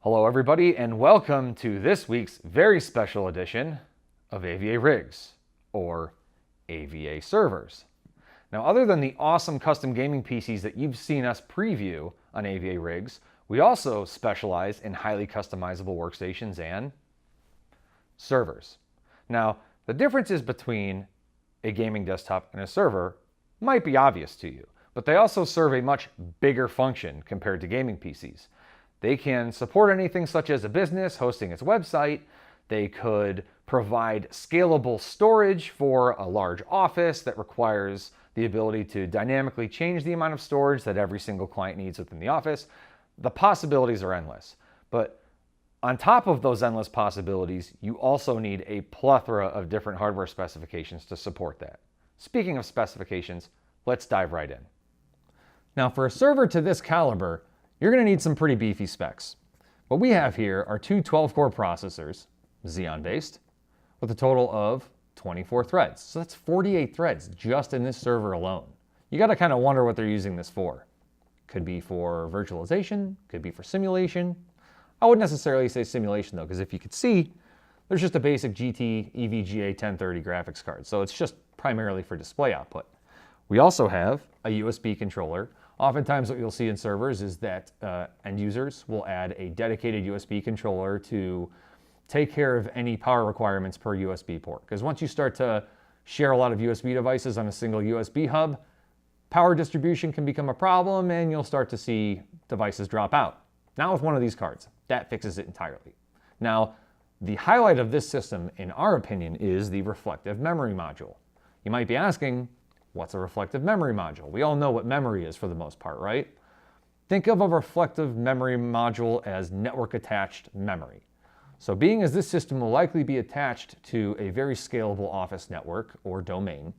Hello everybody and welcome to this week's very special edition of AVARigs, or AVA servers. Now, other than the awesome custom gaming PCs that you've seen us preview on AVARigs, we also specialize in highly customizable workstations and servers. Now, the differences between a gaming desktop and a server might be obvious to you, but they also serve a much bigger function compared to gaming PCs. They can support anything such as a business hosting its website. They could provide scalable storage for a large office that requires the ability to dynamically change the amount of storage that every single client needs within the office. The possibilities are endless. But on top of those endless possibilities, you also need a plethora of different hardware specifications to support that. Speaking of specifications, let's dive right in. Now, for a server to this caliber, you're going to need some pretty beefy specs. What we have here are two 12-core processors, Xeon based, with a total of 24 threads. So that's 48 threads just in this server alone. You got to kind of wonder what they're using this for. Could be for virtualization, could be for simulation. I wouldn't necessarily say simulation though, because if you could see, there's just a basic GT EVGA 1030 graphics card. So it's just primarily for display output. We also have a USB controller. Oftentimes what you'll see in servers is that end users will add a dedicated USB controller to take care of any power requirements per USB port. Because once you start to share a lot of USB devices on a single USB hub, power distribution can become a problem and you'll start to see devices drop out. Not with one of these cards. That fixes it entirely. Now, the highlight of this system, in our opinion, is the reflective memory module. You might be asking, what's a reflective memory module? We all know what memory is for the most part, right? Think of a reflective memory module as network attached memory. So being as this system will likely be attached to a very scalable office network or domain,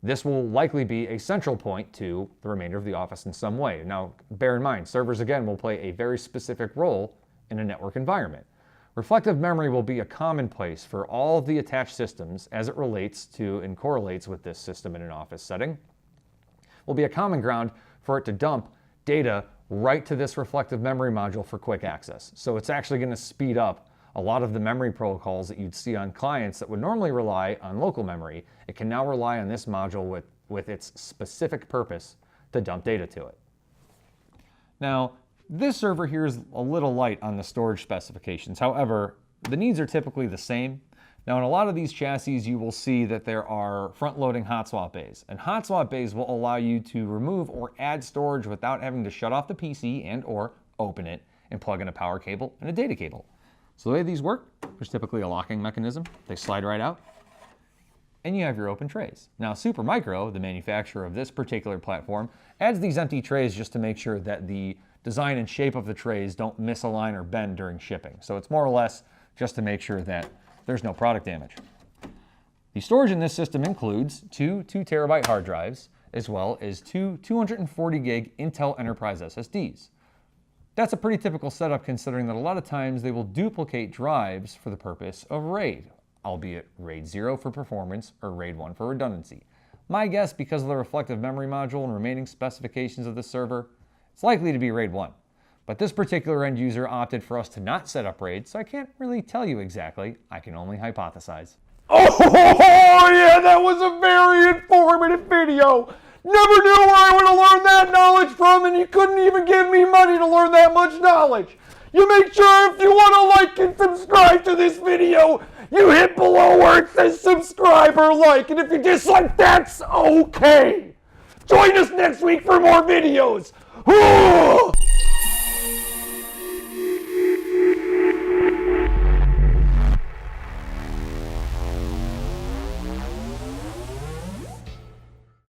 this will likely be a central point to the remainder of the office in some way. Now, bear in mind, servers again will play a very specific role in a network environment. Reflective memory will be a commonplace for all of the attached systems as it relates to and correlates with this system in an office setting. Will be a common ground for it to dump data right to this reflective memory module for quick access. So it's actually going to speed up a lot of the memory protocols that you'd see on clients that would normally rely on local memory. It can now rely on this module with its specific purpose to dump data to it. Now, this server here is a little light on the storage specifications. However, the needs are typically the same. Now, in a lot of these chassis, you will see that there are front-loading hot swap bays. And hot swap bays will allow you to remove or add storage without having to shut off the PC and or open it and plug in a power cable and a data cable. So the way these work, there's typically a locking mechanism. They slide right out. And you have your open trays. Now, Supermicro, the manufacturer of this particular platform, adds these empty trays just to make sure that the design and shape of the trays don't misalign or bend during shipping. So it's more or less just to make sure that there's no product damage. The storage in this system includes two 2 terabyte hard drives, as well as two 240 gig Intel Enterprise SSDs. That's a pretty typical setup considering that a lot of times they will duplicate drives for the purpose of RAID, albeit RAID 0 for performance or RAID 1 for redundancy. My guess, because of the reflective memory module and remaining specifications of the server, it's likely to be RAID 1. But this particular end user opted for us to not set up RAID, so I can't really tell you exactly. I can only hypothesize. Oh yeah, that was a very informative video. Never knew where I would have learned that knowledge from, and you couldn't even give me money to learn that much knowledge. You make sure if you want to like and subscribe to this video, you hit below where it says subscribe or like, and if you dislike, that's okay. Join us next week for more videos.